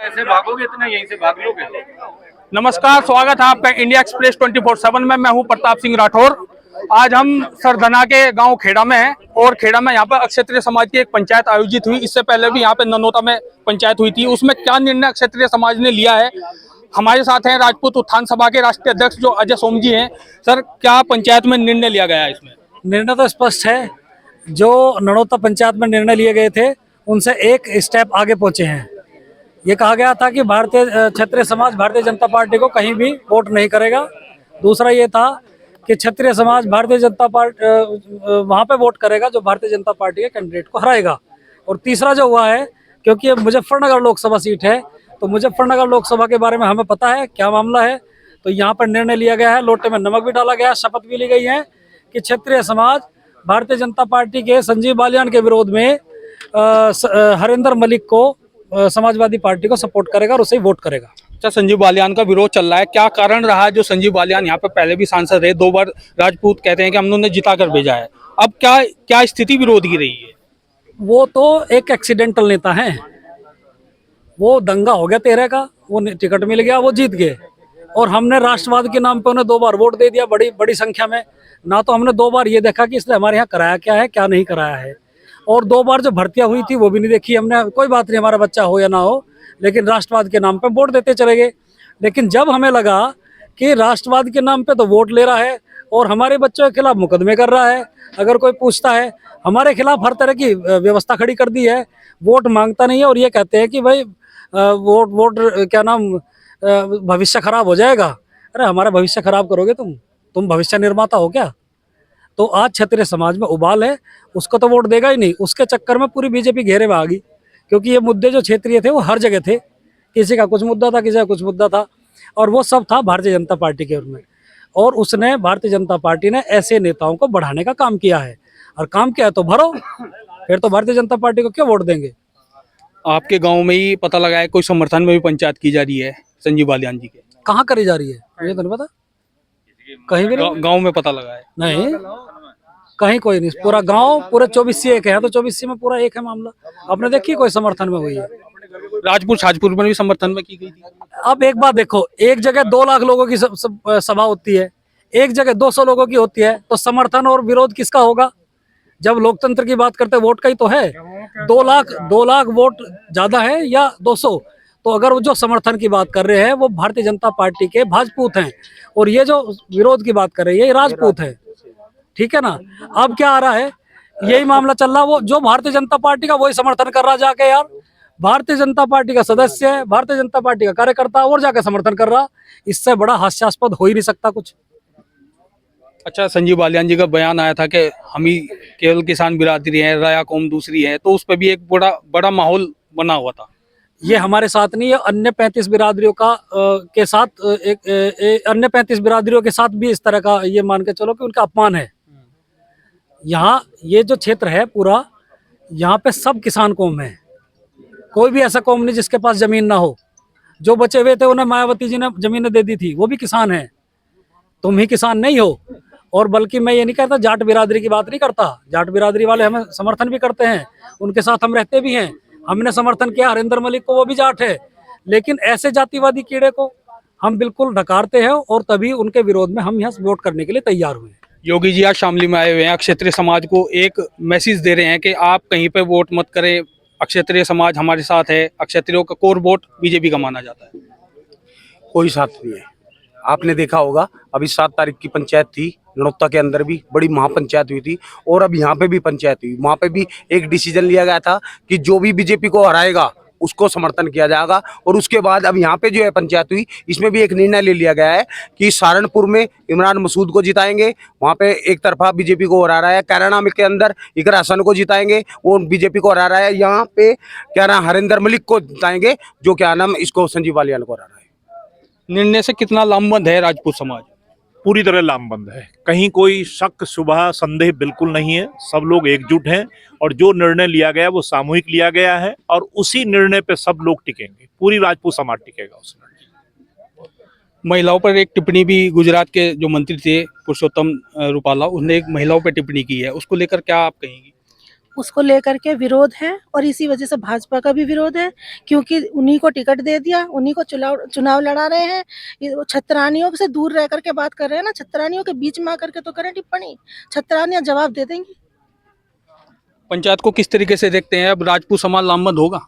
ऐसे भागोगे इतना, यहीं से भाग लोगे। नमस्कार, स्वागत है आपका इंडिया एक्सप्रेस 24/7 में। मैं हूं प्रताप सिंह राठौर। आज हम सरधना के गांव खेड़ा में हैं और खेड़ा में यहां पर क्षत्रिय समाज की एक पंचायत आयोजित हुई। इससे पहले भी यहां पे ननौता में पंचायत हुई थी। उसमें क्या निर्णय क्षत्रिय समाज ने लिया है, हमारे साथ हैं राजपूत उत्थान सभा के राष्ट्रीय अध्यक्ष जो अजय सोम जी हैं। सर, क्या पंचायत में निर्णय लिया गया है? इसमें निर्णय तो स्पष्ट है। जो नड़ौता पंचायत में निर्णय लिए गए थे उनसे एक स्टेप आगे पहुंचे हैं। ये कहा गया था कि भारतीय क्षत्रिय समाज भारतीय जनता पार्टी को कहीं भी वोट नहीं करेगा। दूसरा ये था कि क्षत्रिय समाज भारतीय जनता पार्टी वहाँ पे वोट करेगा जो भारतीय जनता पार्टी के कैंडिडेट को हराएगा। और तीसरा जो हुआ है, क्योंकि ये मुजफ्फरनगर लोकसभा सीट है, तो मुजफ्फरनगर लोकसभा के बारे में हमें पता है क्या मामला है। तो यहाँ पर निर्णय लिया गया है, लोटे में नमक भी डाला गया है, शपथ भी ली गई है कि क्षत्रिय समाज भारतीय जनता पार्टी के संजीव बालियान के विरोध में हरिंदर मलिक को समाजवादी पार्टी को सपोर्ट करेगा और उसे ही वोट करेगा। अच्छा, संजीव बालियान का विरोध चल रहा है, क्या कारण रहा है? जो संजीव बालियान यहाँ पे पहले भी सांसद है, 2 बार राजपूत कहते हैं कि हम उन्हें जिता कर भेजा है। अब क्या स्थिति विरोध की रही है? वो तो एक एक्सीडेंटल नेता है। वो दंगा हो गया 13 का, वो टिकट मिल गया, वो जीत गए। और हमने राष्ट्रवाद के नाम पे उन्हें 2 बार वोट दे दिया, बड़ी बड़ी संख्या में। ना तो हमने 2 बार ये देखा कि इसने हमारे यहाँ कराया क्या है, क्या नहीं कराया है। और 2 बार जो भर्तियां हुई थी वो भी नहीं देखी हमने। कोई बात नहीं, हमारा बच्चा हो या ना हो, लेकिन राष्ट्रवाद के नाम पे वोट देते चले गए। लेकिन जब हमें लगा कि राष्ट्रवाद के नाम पे तो वोट ले रहा है और हमारे बच्चों के खिलाफ मुकदमे कर रहा है, अगर कोई पूछता है हमारे खिलाफ हर तरह की व्यवस्था खड़ी कर दी है, वोट मांगता नहीं है और ये कहते हैं कि भाई वोट क्या नाम, भविष्य खराब हो जाएगा। अरे हमारा भविष्य खराब करोगे तुम भविष्य निर्माता हो क्या? तो आज क्षत्रिय समाज में उबाल है, उसको तो वोट देगा ही नहीं। उसके चक्कर में पूरी बीजेपी घेरे में आ गई, क्योंकि ये मुद्दे जो क्षेत्रीय थे वो हर जगह थे। किसी का कुछ मुद्दा था, किसी का कुछ मुद्दा था, और वो सब था भारतीय जनता पार्टी के में। और उसने भारतीय जनता पार्टी ने ऐसे नेताओं को बढ़ाने का काम किया है, और काम किया है तो भरो, फिर तो भारतीय जनता पार्टी को क्यों वोट देंगे। आपके गांव में ही पता लगा है कोई समर्थन में भी पंचायत की जा रही है संजीव बालियान जी के? कहाँ करी जा रही है मुझे तो नहीं पता, कहीं भी नहीं। गांव में पता लगा है? नहीं, कहीं कोई नहीं। पूरा गांव, पूरे 24C एक है, तो 24C में पूरा एक है मामला। आपने देखी कोई समर्थन में हुई है? राजपुर शाजपुर में भी समर्थन में की गई थी। अब एक बात देखो, एक जगह 2 लाख लोगों की सभा होती है, एक जगह 200 लोगों की होती है, तो समर्थन और विरोध किसका होगा? जब लोकतंत्र की बात करते वोट का ही तो है। 2 लाख वोट ज्यादा है या 200? तो अगर वो जो समर्थन की बात कर रहे हैं वो भारतीय जनता पार्टी के भाजपूत हैं, और ये जो विरोध की बात कर रहे हैं ये राजपूत है। ठीक है ना? अब क्या आ रहा है, यही मामला चल रहा, वो जो भारतीय जनता पार्टी का वही समर्थन कर रहा जाके। यार, भारतीय जनता पार्टी का सदस्य है, भारतीय जनता पार्टी का कार्यकर्ता, और जाके समर्थन कर रहा। इससे बड़ा हास्यास्पद हो ही नहीं सकता कुछ। अच्छा, संजीव बालियान जी का बयान आया था कि हम ही केवल किसान बिरादरी हैं, राया कौम दूसरी है, तो उस पर भी एक बड़ा माहौल बना हुआ था। ये हमारे साथ नहीं है, अन्य 35 बिरादरियों का के साथ अन्य 35 बिरादरियों के साथ भी इस तरह का ये मान के चलो कि उनका अपमान है। यहाँ ये जो क्षेत्र है पूरा, यहाँ पे सब किसान कौम है। कोई भी ऐसा कौम नहीं जिसके पास जमीन ना हो। जो बचे हुए थे उन्हें मायावती जी ने जमीनें दे दी थी, वो भी किसान है। तुम ही किसान नहीं हो। और बल्कि मैं ये नहीं कहता, जाट बिरादरी की बात नहीं करता, जाट बिरादरी वाले हमें समर्थन भी करते हैं, उनके साथ हम रहते भी हैं। हमने समर्थन किया हरिंदर मलिक को, वो भी जाट है। लेकिन ऐसे जातिवादी कीड़े को हम बिल्कुल नकारते हैं, और तभी उनके विरोध में हम यहाँ वोट करने के लिए तैयार हुए हैं। योगी जी आज शामली में आए हुए हैं, क्षत्रिय समाज को एक मैसेज दे रहे हैं कि आप कहीं पे वोट मत करें, क्षत्रिय समाज हमारे साथ है। क्षत्रियों का कोर वोट बीजेपी का माना जाता है। कोई साथ नहीं है। आपने देखा होगा अभी 7 तारीख की पंचायत थी नड़ौता के अंदर, भी बड़ी महापंचायत हुई थी, और अब यहाँ पे भी पंचायत हुई। वहाँ पे भी एक डिसीजन लिया गया था कि जो भी बीजेपी को हराएगा उसको समर्थन किया जाएगा। और उसके बाद अब यहाँ पे जो है पंचायत हुई, इसमें भी एक निर्णय ले लिया गया है कि सहारनपुर में इमरान मसूद को जिताएंगे, वहाँ पे एक तरफा बीजेपी को हरा रहा है। कैराना के अंदर इकरा हसन को जिताएंगे, वो बीजेपी को हरा रहा है। यहाँ पे क्या नाम, हरिंदर मलिक को जिताएंगे, जो क्या नाम इसको संजीव बालियान को हरा रहा है। निर्णय से कितना लामबंद है राजपूत समाज? पूरी तरह लामबंद है। कहीं कोई शक शुबह संदेह बिल्कुल नहीं है। सब लोग एकजुट हैं, और जो निर्णय लिया गया वो सामूहिक लिया गया है, और उसी निर्णय पे सब लोग टिकेंगे। पूरी राजपूत समाज टिकेगा उस निर्णय। महिलाओं पर एक टिप्पणी भी गुजरात के जो मंत्री थे पुरुषोत्तम रूपाला, उसने एक महिलाओं पर टिप्पणी की है, उसको लेकर क्या आप कहेंगी? उसको लेकर के विरोध है और इसी वजह से भाजपा का भी विरोध है, क्योंकि उन्हीं को टिकट दे दिया, उन्हीं को चुनाव लड़ा रहे हैं। वो छतरानियों से दूर रह करके बात कर रहे हैं ना, छतरानियों के बीच में आकर के तो करें टिप्पणी, छतरानियां जवाब दे देंगी। पंचायत को किस तरीके से देखते हैं? अब राजपूत समाज लामबंद होगा?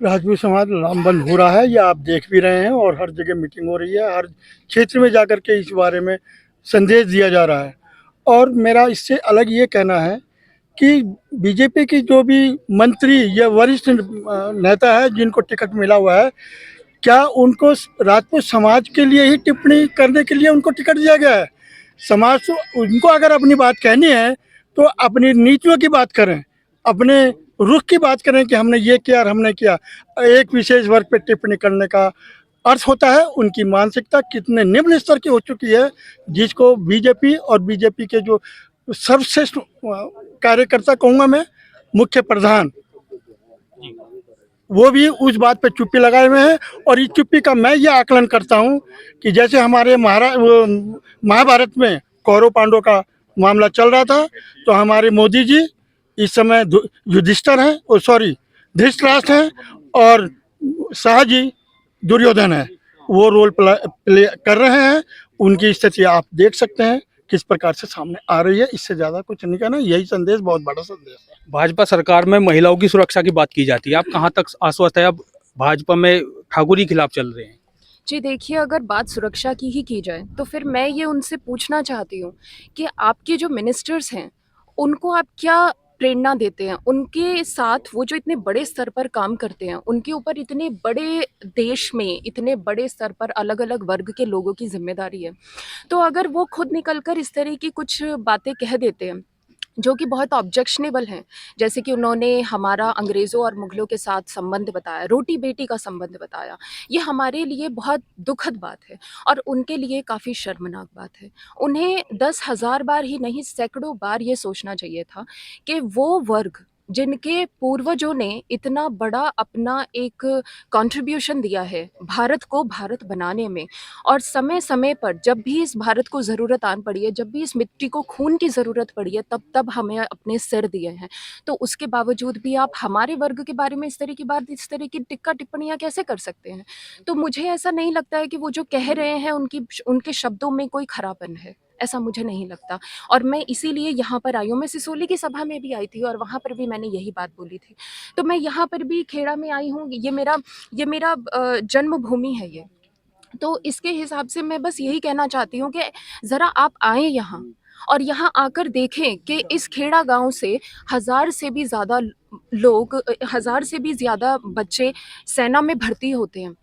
राजपूत समाज लामबंद हो रहा है, ये आप देख भी रहे हैं, और हर जगह मीटिंग हो रही है, हर क्षेत्र में जाकर के इस बारे में संदेश दिया जा रहा है। और मेरा इससे अलग ये कहना है कि बीजेपी की जो भी मंत्री या वरिष्ठ नेता है जिनको टिकट मिला हुआ है, क्या उनको राजपूत समाज के लिए ही टिप्पणी करने के लिए उनको टिकट दिया गया है? समाज तो उनको अगर अपनी बात कहनी है तो अपनी नीतियों की बात करें, अपने रुख की बात करें कि हमने ये किया और हमने किया। एक विशेष वर्ग पे टिप्पणी करने का अर्थ होता है उनकी मानसिकता कितने निम्न स्तर की हो चुकी है, जिसको बीजेपी और बीजेपी के जो सर्वश्रेष्ठ कार्यकर्ता कहूँगा मैं, मुख्य प्रधान, वो भी उस बात पे चुप्पी लगाए हुए हैं। और इस चुप्पी का मैं ये आकलन करता हूँ कि जैसे हमारे महाभारत में कौरव पांडव का मामला चल रहा था, तो हमारे मोदी जी इस समय युधिष्ठिर हैं, धृतराष्ट्र हैं, और शाह जी दुर्योधन है, वो रोल प्ले कर रहे हैं। उनकी स्थिति आप देख सकते हैं किस प्रकार से सामने आ रही है। इससे ज्यादा कुछ नहीं कहना, यही संदेश बहुत बड़ा संदेश है। भाजपा सरकार में महिलाओं की सुरक्षा की बात की जाती है, आप कहाँ तक आश्वस्त है? अब भाजपा में ठाकुर ही खिलाफ चल रहे हैं। जी देखिए, अगर बात सुरक्षा की ही की जाए तो फिर मैं ये उनसे पूछना चाहती हूँ कि आपके जो मिनिस्टर्स हैं उनको आप क्या प्रेरणा देते हैं? उनके साथ वो जो इतने बड़े स्तर पर काम करते हैं, उनके ऊपर इतने बड़े देश में इतने बड़े स्तर पर अलग अलग वर्ग के लोगों की जिम्मेदारी है, तो अगर वो खुद निकलकर इस तरह की कुछ बातें कह देते हैं जो कि बहुत ऑब्जेक्शनेबल हैं, जैसे कि उन्होंने हमारा अंग्रेज़ों और मुग़लों के साथ संबंध बताया, रोटी बेटी का संबंध बताया, ये हमारे लिए बहुत दुखद बात है और उनके लिए काफ़ी शर्मनाक बात है। उन्हें 10,000 बार ही नहीं, सैकड़ों बार ये सोचना चाहिए था कि वो वर्ग जिनके पूर्वजों ने इतना बड़ा अपना एक कंट्रीब्यूशन दिया है भारत को भारत बनाने में, और समय-समय पर जब भी इस भारत को ज़रूरत आन पड़ी है, जब भी इस मिट्टी को खून की ज़रूरत पड़ी है, तब हमें अपने सिर दिए हैं। तो उसके बावजूद भी आप हमारे वर्ग के बारे में इस तरह की बात, इस तरह की टिप्पणियाँ कैसे कर सकते हैं? तो मुझे ऐसा नहीं लगता है कि वो जो कह रहे हैं उनके शब्दों में कोई खरापन है, ऐसा मुझे नहीं लगता। और मैं इसीलिए यहाँ पर आई हूँ, मैं सिसोली की सभा में भी आई थी और वहाँ पर भी मैंने यही बात बोली थी। तो मैं यहाँ पर भी खेड़ा में आई हूँ, ये मेरा जन्मभूमि है ये। तो इसके हिसाब से मैं बस यही कहना चाहती हूँ कि ज़रा आप आएँ यहाँ और यहाँ आकर देखें कि इस खेड़ा गाँव से 1000 से भी ज़्यादा लोग, 1000 से भी ज़्यादा बच्चे सेना में भर्ती होते हैं।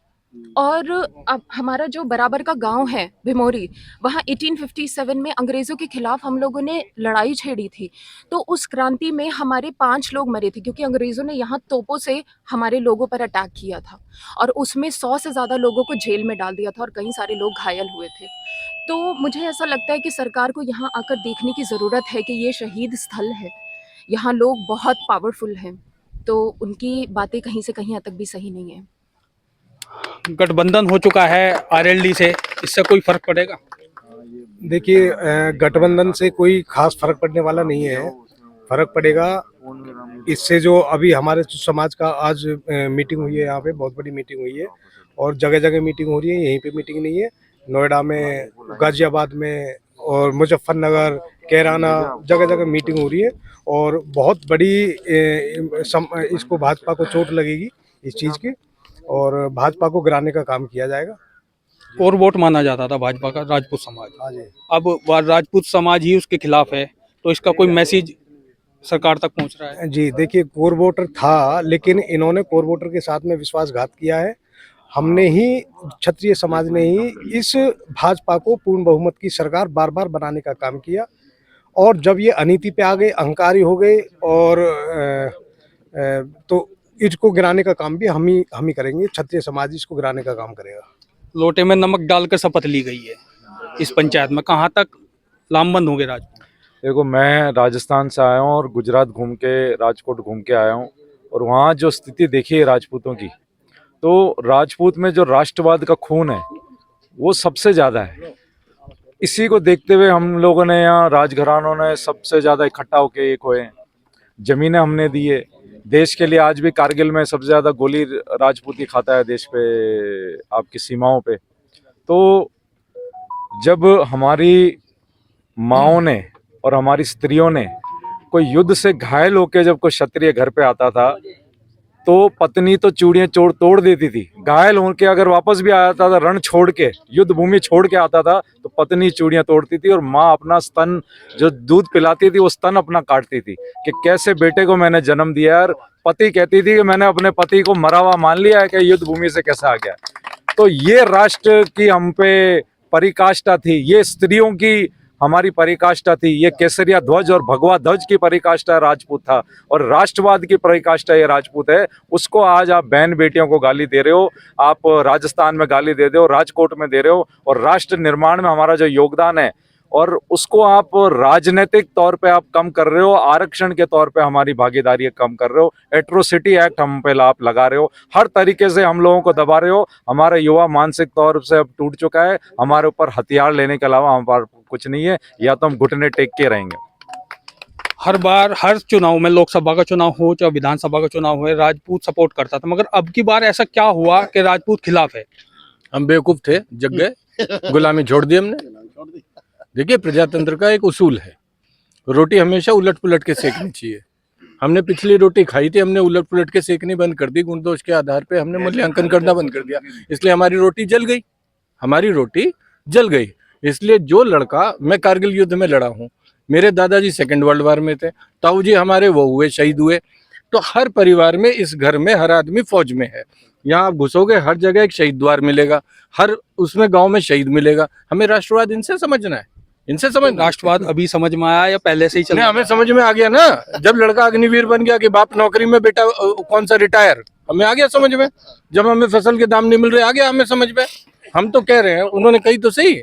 और अब हमारा जो बराबर का गांव है भिमोरी, वहाँ 1857 में अंग्रेज़ों के खिलाफ हम लोगों ने लड़ाई छेड़ी थी। तो उस क्रांति में हमारे 5 लोग मरे थे, क्योंकि अंग्रेज़ों ने यहाँ तोपों से हमारे लोगों पर अटैक किया था और उसमें 100 से ज़्यादा लोगों को जेल में डाल दिया था और कई सारे लोग घायल हुए थे। तो मुझे ऐसा लगता है कि सरकार को यहाँ आकर देखने की ज़रूरत है कि ये शहीद स्थल है, यहाँ लोग बहुत पावरफुल हैं, तो उनकी बातें कहीं से कहीं तक भी सही नहीं है। गठबंधन हो चुका है आरएलडी से, इससे कोई फर्क पड़ेगा? देखिए, गठबंधन से कोई खास फर्क पड़ने वाला नहीं है। फर्क पड़ेगा इससे जो अभी हमारे समाज का आज मीटिंग हुई है, यहाँ पे बहुत बड़ी मीटिंग हुई है और जगह जगह मीटिंग हो रही है, यहीं पे मीटिंग नहीं है। नोएडा में, गाजियाबाद में और मुजफ्फरनगर, कैराना, जगह जगह मीटिंग हो रही है और बहुत बड़ी इसको भाजपा को चोट लगेगी इस चीज़ की और भाजपा को गिराने का काम किया जाएगा। और वोट माना जाता था भाजपा का राजपूत समाज, हाँ जी। अब राजपूत समाज ही उसके खिलाफ है, तो इसका कोई मैसेज सरकार तक पहुंच रहा है? जी देखिए, कोर वोटर था, लेकिन इन्होंने कोर वोटर के साथ में विश्वासघात किया है। हमने ही, क्षत्रिय समाज ने ही इस भाजपा को पूर्ण बहुमत की सरकार बार बार बनाने का काम किया और जब ये अनीति पे आ गए, अहंकारी हो गए और तो इसको गिराने का काम भी हम ही करेंगे। क्षत्रिय समाज इसको गिराने का काम करेगा। लोटे में नमक डालकर शपथ ली गई है इस पंचायत में, कहाँ तक लामबंद होंगे राजपूत? देखो, मैं राजस्थान से आया हूँ और गुजरात घूम के, राजकोट घूम के आया हूँ और वहाँ जो स्थिति देखी है राजपूतों की, तो राजपूत में जो राष्ट्रवाद का खून है वो सबसे ज़्यादा है। इसी को देखते हुए हम लोगों ने यहाँ, राजघरानों ने सबसे ज़्यादा इकट्ठा होकर एक हुए जमीनें हमने दी है देश के लिए। आज भी कारगिल में सबसे ज़्यादा गोली राजपूत ही खाता है देश पे, आपकी सीमाओं पे। तो जब हमारी माँओं ने और हमारी स्त्रियों ने कोई युद्ध से घायल होकर जब कोई क्षत्रिय घर पे आता था तो पत्नी तो चूड़ियां तोड़ देती थी। घायल होकर अगर वापस भी आता था, रण छोड़ के, युद्ध भूमि छोड़ के आता था, तो पत्नी चूड़ियां तोड़ती थी और माँ अपना स्तन जो दूध पिलाती थी वो स्तन अपना काटती थी कि कैसे बेटे को मैंने जन्म दिया। और पति कहती थी कि मैंने अपने पति को मरा हुआ मान लिया है कि युद्ध भूमि से कैसे आ गया। तो ये राष्ट्र की हम पे परिकाष्ठा थी, ये स्त्रियों की हमारी परिकाष्ठा थी, ये केसरिया ध्वज और भगवा ध्वज की परिकाष्ठा राजपूत था और राष्ट्रवाद की परिकाष्ठा ये राजपूत है। उसको आज आप बहन बेटियों को गाली दे रहे हो, आप राजस्थान में गाली दे रहे हो, राजकोट में दे रहे हो, और राष्ट्र निर्माण में हमारा जो योगदान है और उसको आप राजनीतिक तौर पे आप कम कर रहे हो, आरक्षण के तौर पे हमारी भागीदारी कम कर रहे हो, एट्रोसिटी एक्ट हम पे आप लगा रहे हो, हर तरीके से हम लोगों को दबा रहे हो। हमारा युवा मानसिक तौर से अब टूट चुका है, हमारे ऊपर हथियार लेने के अलावा हमारे पास कुछ नहीं है, या तो हम घुटने टेक के रहेंगे। हर बार हर चुनाव में, लोकसभा का चुनाव हो चाहे विधानसभा का चुनाव हो, राजपूत सपोर्ट करता था, मगर अब की बार ऐसा क्या हुआ कि राजपूत खिलाफ है? हम बेवकूफ थे, जग गए, गुलामी छोड़ दी हमने। देखिए, प्रजातंत्र का एक उसूल है, रोटी हमेशा उलट पुलट के सेकनी चाहिए। हमने पिछली रोटी खाई थी, हमने उलट पुलट के सेकनी बंद कर दी, गुण दोष के आधार पे हमने मूल्यांकन करना बंद कर दिया, इसलिए हमारी रोटी जल गई, हमारी रोटी जल गई। इसलिए जो लड़का, मैं कारगिल युद्ध में लड़ा हूँ, मेरे दादाजी सेकेंड वर्ल्ड वॉर में थे, ताऊ जी हमारे वो हुए, शहीद हुए। तो हर परिवार में, इस घर में हर आदमी फौज में है। यहाँ आप घुसोगे, हर जगह एक शहीद द्वार मिलेगा, हर उसमें गांव में शहीद मिलेगा। हमें राष्ट्रवाद इनसे समझना है, इनसे समझ। राष्ट्रवाद अभी समझ में आया या पहले से ही चल? हमें समझ में आ गया ना, जब लड़का अग्निवीर बन गया कि बाप नौकरी में, बेटा कौन सा रिटायर, हमें आ गया समझ में। जब हमें फसल के दाम नहीं मिल रहे, आ गया हमें समझ में। हम तो कह रहे हैं, उन्होंने कही तो सही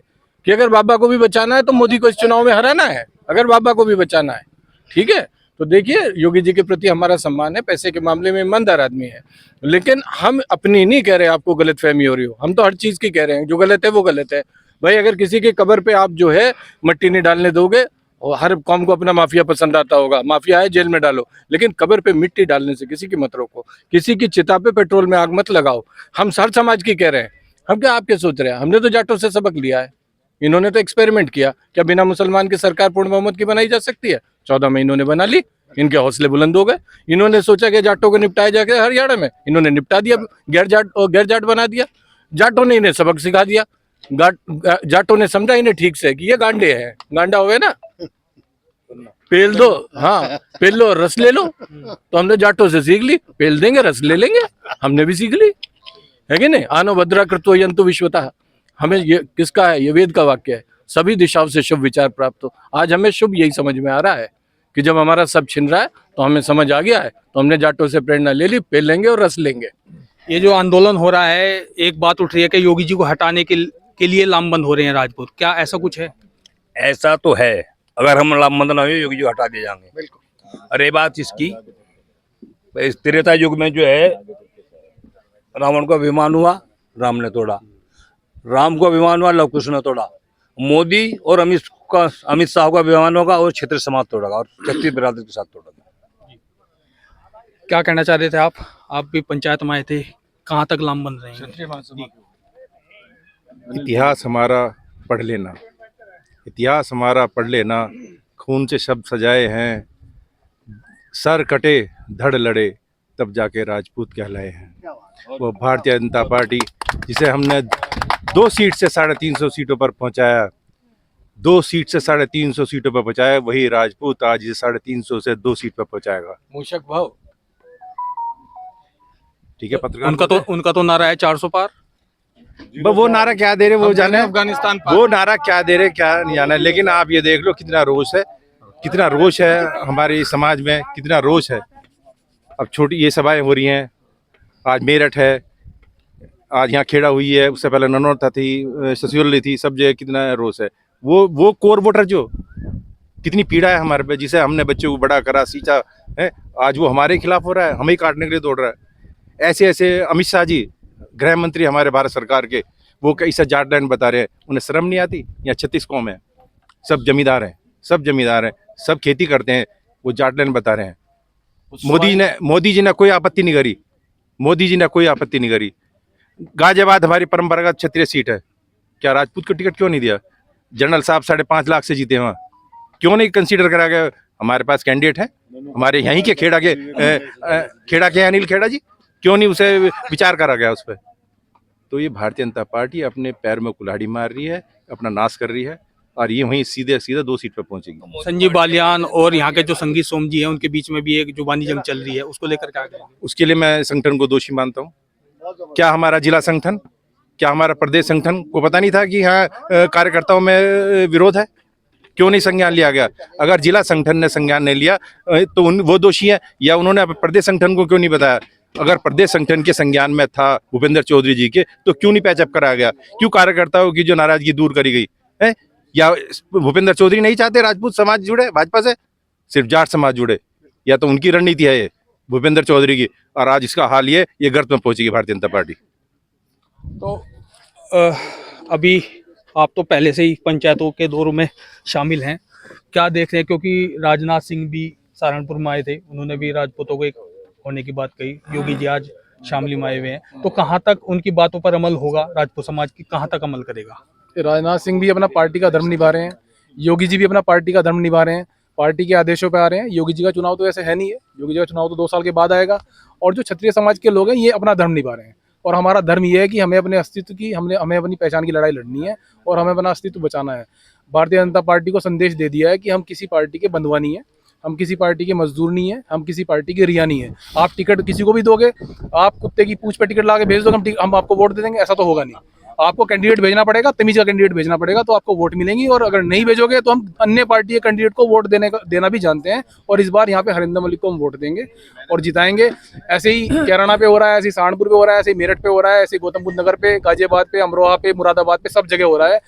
कि अगर बाबा को भी बचाना है तो मोदी को इस चुनाव में हराना है, अगर बाबा को भी बचाना है, ठीक है। तो देखिए, योगी जी के प्रति हमारा सम्मान है, पैसे के मामले में ईमानदार आदमी है, लेकिन हम अपनी नहीं कह रहे आपको गलतफहमी हो रही हो, हम तो हर चीज की कह रहे हैं, जो गलत है वो गलत है। भाई, अगर किसी की कब्र पे आप जो है मट्टी नहीं डालने दोगे, और हर कौम को अपना माफिया पसंद आता होगा, माफिया है जेल में डालो, लेकिन कब्र पे मिट्टी डालने से किसी की मत रोको, किसी की चिता पे पेट्रोल में आग मत लगाओ। हम हर समाज की कह रहे हैं, हम क्या आपके सोच रहे हैं? हमने तो जाटों से सबक लिया है, इन्होंने तो एक्सपेरिमेंट किया, क्या बिना मुसलमान की सरकार पूर्ण बहुमत की बनाई जा सकती है? 14 में इन्होंने बना ली, इनके हौसले बुलंद हो गए। इन्होंने सोचा कि जाटों को निपटाया जाके हरियाणा में, इन्होंने निपटा दिया, गैर जाट बना दिया। जाटों ने इन्हें सबक सिखा दिया, जाटों ने समझा इन्हें ठीक से कि ये गांडे हैं, गांडा हो गए ना, पेल दो, हाँ पेल लो, रस ले लो। तो हमने जाटों से सीख ली, पेल देंगे रस ले लेंगे, हमने भी सीख ली, है कि नहीं? आनो भद्रा कृतो यंतु विश्वतः, हमें ये किसका है? ये वेद का वाक्य है, सभी दिशाओं से शुभ विचार प्राप्त हो। आज हमें शुभ यही समझ में आ रहा है कि जब हमारा सब छिन रहा है तो हमें समझ आ गया है, तो हमने जाटों से प्रेरणा ले ली, पेल लेंगे और रस लेंगे। ये जो आंदोलन हो रहा है, एक बात उठ रही है कि योगी जी को हटाने के लिए लामबंद हो रहे हैं राजपूत, क्या ऐसा कुछ है? ऐसा तो है, अगर हम लामबंद ना हो योगी जी हटा दिए जाएंगे। अरे बात इसकी, इस त्रेता युग में जो है रावण को अभिमान हुआ, राम ने तोड़ा, राम को अभिमान हुआ, लव कुश ने तोड़ा, मोदी और अमित शाह को अभिमान होगा और क्षेत्रीय समाज तोड़ेगा और क्षत्रिय बिरादरी के साथ तोड़ेगा। क्या कहना चाह रहे थे आप भी पंचायत में आए थे, कहाँ तक लामबंद रहेंगे? इतिहास हमारा पढ़ लेना, इतिहास हमारा पढ़ लेना, खून से शब्द सजाए हैं, सर कटे धड़ लड़े तब जाके राजपूत कहलाए हैं। वो भारतीय जनता पार्टी जिसे हमने 2 सीट से 350 सीटों पर पहुंचाया, 2 सीट से 350 सीटों पर पहुंचाया, वही राजपूत आज 350 से 2 सीट पर पहुंचाएगा। मूषक भाव, ठीक है। पत्रकार उनका तो नारा है 400 पार। वो नारा क्या दे रहे वो जाने, अफगानिस्तान वो नारा क्या दे रहे क्या नहीं जाना, लेकिन आप ये देख लो कितना रोष है हमारे समाज में, कितना रोष है। अब छोटी ये सभाएं हो रही हैं, आज मेरठ है, आज यहाँ खेड़ा हुई है, उससे पहले ननौर थी, ससियोली थी, सब जगह कितना रोष है। वो कोर वोटर जो कितनी पीड़ा है हमारे पे, जिसे हमने बच्चों को बड़ा करा, सींचा है, आज वो हमारे खिलाफ हो रहा है, हमें काटने के लिए दौड़ रहा है। ऐसे अमित शाह जी, गृह मंत्री हमारे भारत सरकार के, वो कैसा जाटलैंड बता रहे हैं, उन्हें शर्म नहीं आती? यहाँ 36 कौम है, सब जमींदार हैं, सब खेती करते हैं, वो जाटलैंड बता रहे हैं। मोदी जी ने कोई आपत्ति नहीं करी, मोदी जी ने कोई आपत्ति नहीं करी। गाजियाबाद हमारी परंपरागत क्षत्रिय सीट है, क्या राजपूत को टिकट क्यों नहीं दिया? जनरल साहब 5.5 लाख से जीते वहाँ, क्यों नहीं कंसीडर करा गया? हमारे पास कैंडिडेट है, हमारे यहीं के खेड़ा के अनिल खेड़ा जी, क्यों नहीं उसे विचार करा गया उस पर? तो ये भारतीय जनता पार्टी अपने पैर में कुल्हाड़ी मार रही है, अपना नाश कर रही है, और ये वहीं सीधे 2 सीट पे पहुंचेगी। संजीव बालियान और यहाँ के जो संगीत सोम जी हैं उनके बीच में भी एक जुबानी जंग चल रही है, उसको लेकर क्या करेंगे? उसके लिए मैं संगठन को दोषी मानता हूँ। क्या हमारा जिला संगठन, क्या हमारा प्रदेश संगठन को पता नहीं था कि यहाँ कार्यकर्ताओं में विरोध है? क्यों नहीं संज्ञान लिया गया? अगर जिला संगठन ने संज्ञान नहीं लिया तो वो दोषी है, या उन्होंने प्रदेश संगठन को क्यों नहीं बताया? अगर प्रदेश संगठन के संज्ञान में था भूपेंद्र चौधरी जी के, तो क्यों नहीं पैचअप कराया गया? क्यों कार्यकर्ताओं की जो नाराजगी दूर करी गई है? या भूपेंद्र चौधरी नहीं चाहते राजपूत समाज जुड़े भाजपा से, सिर्फ जाट समाज जुड़े? या तो उनकी रणनीति है ये भूपेंद्र चौधरी की, और आज इसका हाल ये गर्त में पहुंचेगी भारतीय जनता पार्टी। तो अभी आप तो पहले से ही पंचायतों के दौर में शामिल हैं, क्या देख रहे हैं? क्योंकि राजनाथ सिंह भी सहारनपुर में आए थे, उन्होंने भी राजपूतों को एक होने की बात कही। योगी जी आज शामली में आए हुए हैं, तो कहाँ तक उनकी बातों पर अमल होगा? राजपूत समाज की कहाँ तक अमल करेगा? राजनाथ सिंह भी अपना पार्टी का धर्म निभा रहे हैं, योगी जी भी अपना पार्टी का धर्म निभा रहे हैं, पार्टी के आदेशों पे आ रहे हैं। योगी जी का चुनाव तो ऐसे है नहीं है, योगी जी का चुनाव तो 2 साल के बाद आएगा। और जो क्षत्रिय समाज के लोग हैं ये अपना धर्म निभा रहे हैं, और हमारा धर्म ये है कि हमें अपने अस्तित्व की हमें अपनी पहचान की लड़ाई लड़नी है, और हमें अपना अस्तित्व बचाना है। भारतीय जनता पार्टी को संदेश दे दिया है कि हम किसी पार्टी के बंधुआ नहीं है, हम किसी पार्टी के मजदूर नहीं है, हम किसी पार्टी के रिया नहीं है। आप टिकट किसी को भी दोगे, आप कुत्ते की पूंछ पे टिकट ला के भेज दोगे, हम आपको वोट दे देंगे, ऐसा तो होगा नहीं। आपको कैंडिडेट भेजना पड़ेगा, तमीज का कैंडिडेट भेजना पड़ेगा, तो आपको वोट मिलेंगी। और अगर नहीं भेजोगे तो हम अन्य पार्टी के कैंडिडेट को वोट देना भी जानते हैं, और इस बार यहाँ पे हरिंदर मलिक को हम वोट देंगे और जिताएंगे। ऐसे ही कैराना पे हो रहा है, ऐसे ही सहारनपुर पे हो रहा है, ऐसे ही मेरठ पे हो रहा है, ऐसे ही गौतम बुद्ध नगर पे, गाजियाबाद पे, अमरोहा पे, मुरादाबाद पे, सब जगह हो रहा है।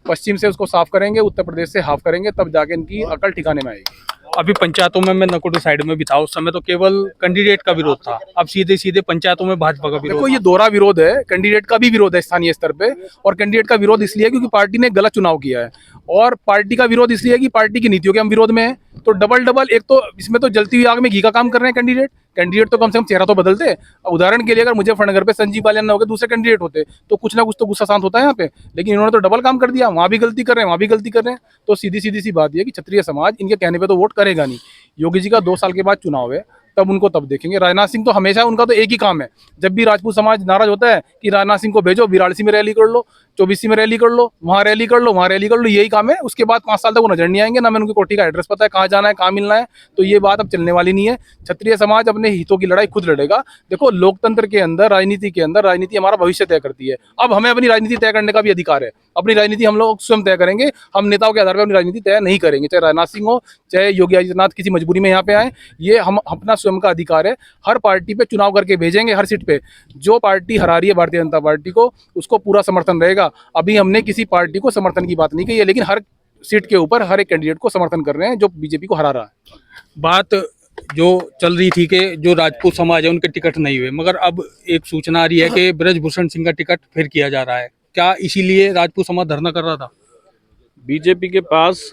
पश्चिम से उसको साफ करेंगे, उत्तर प्रदेश से हाफ करेंगे, तब जाके इनकी अकल ठिकाने में आएगी। अभी पंचायतों में मैं नकोटी साइड में भी था, उस समय तो केवल कैंडिडेट का विरोध था, अब सीधे सीधे पंचायतों में भाजपा का विरोध। देखो ये दोहरा विरोध है, कैंडिडेट का भी विरोध है स्थानीय स्तर पे, और कैंडिडेट का विरोध इसलिए क्योंकि पार्टी ने गलत चुनाव किया है, और पार्टी का विरोध इसलिए कि पार्टी की नीतियों के हम विरोध में हैं। तो डबल एक तो इसमें तो जलती हुई आग में घी का काम कर रहे हैं कैंडिडेट तो कम से कम चेहरा तो बदलते। उदाहरण के लिए अगर मुजफ्फरनगर पे संजीव बालियान न होकर दूसरे कैंडिडेट होते तो कुछ ना कुछ तो गुस्सा शांत होता है यहाँ पे, लेकिन इन्होंने तो डबल काम कर दिया, वहाँ भी गलती कर रहे हैं, वहाँ भी गलती कर रहे हैं। तो सीधी सी बात यह कि क्षत्रिय समाज इनके कहने पे तो वोट करेगा नहीं। योगी जी का 2 साल के बाद चुनाव है, तब उनको तब देखेंगे। राजनाथ सिंह तो हमेशा उनका तो एक ही काम है, जब भी राजपूत समाज नाराज होता है कि राजनाथ सिंह को भेजो, वाराणसी में रैली कर लो, 24 में रैली कर लो, वहाँ रैली कर लो, वहाँ रैली कर लो, यही काम है। उसके बाद 5 साल तक वो नजर नहीं आएंगे, ना मैं उनकी कोठी का एड्रेस पता है, कहाँ जाना है, कहाँ मिलना है। तो ये बात अब चलने वाली नहीं है। क्षत्रिय समाज अपने हितों की लड़ाई खुद लड़ेगा। देखो लोकतंत्र के अंदर, राजनीति के अंदर, राजनीति हमारा भविष्य तय करती है। अब हमें अपनी राजनीति तय करने का भी अधिकार है। अपनी राजनीति हम लोग स्वयं तय करेंगे, हम नेताओं के आधार पर अपनी राजनीति तय नहीं करेंगे। चाहे राजनाथ सिंह हो, चाहे योगी आदित्यनाथ किसी मजबूरी में यहाँ पे आए, ये हम अपना स्वयं का अधिकार है। हर पार्टी पे चुनाव करके भेजेंगे, हर सीट पे जो पार्टी हरा रही है भारतीय जनता पार्टी को, उसको पूरा समर्थन रहेगा। अभी हमने किसी पार्टी को समर्थन की बात नहीं कही है, लेकिन हर सीट के ऊपर हर एक कैंडिडेट को समर्थन कर रहे हैं जो बीजेपी को हरा रहा है। बात जो चल रही थी कि जो राजपूत समाज है उनके टिकट नहीं हुए, मगर अब एक सूचना आ रही है कि ब्रजभूषण सिंह का टिकट फिर किया जा रहा है। क्या इसीलिए राजपूत समाज धरना कर रहा था? बीजेपी के पास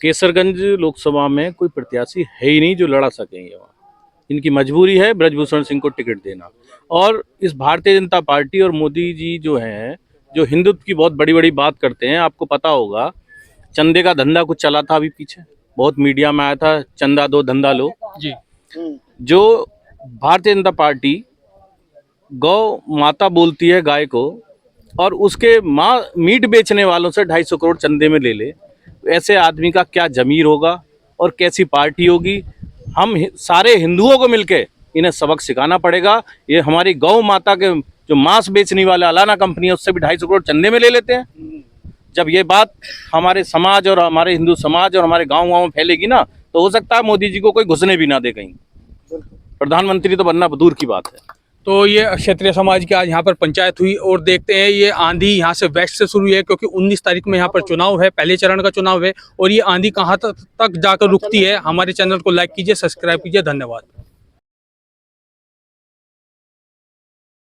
केसरगंज लोकसभा में कोई प्रत्याशी है ही नहीं जो लड़ा सकेंगे। वहाँ इनकी मजबूरी है ब्रजभूषण सिंह को टिकट देना। और इस भारतीय जनता पार्टी और मोदी जी जो हैं, जो हिंदुत्व की बहुत बड़ी बड़ी बात करते हैं, आपको पता होगा चंदे का धंधा कुछ चला था अभी पीछे, बहुत मीडिया में आया था, चंदा दो धंधा लो जी। जो भारतीय जनता पार्टी गौ माता बोलती है गाय को, और उसके मीट बेचने वालों से 250 करोड़ चंदे में ले ले, ऐसे आदमी का क्या जमीर होगा और कैसी पार्टी होगी? हम सारे हिंदुओं को मिलके इन्हें सबक सिखाना पड़ेगा। ये हमारी गौ माता के जो मांस बेचने वाले अलाना कंपनी है, उससे भी 250 करोड़ चंदे में ले लेते हैं। जब ये बात हमारे समाज और हमारे हिंदू समाज और हमारे गाँव में फैलेगी ना, तो हो सकता है मोदी जी को कोई घुसने भी ना दे कहीं। प्रधानमंत्री तो बनना दूर की बात है। तो ये क्षत्रिय समाज की आज यहाँ पर पंचायत हुई, और देखते हैं ये आंधी यहाँ से वेस्ट से शुरू हुई है, क्योंकि 19 तारीख में यहाँ पर चुनाव है, पहले चरण का चुनाव है, और ये आंधी कहाँ तक जाकर रुकती है। हमारे चैनल को लाइक कीजिए, सब्सक्राइब कीजिए। धन्यवाद।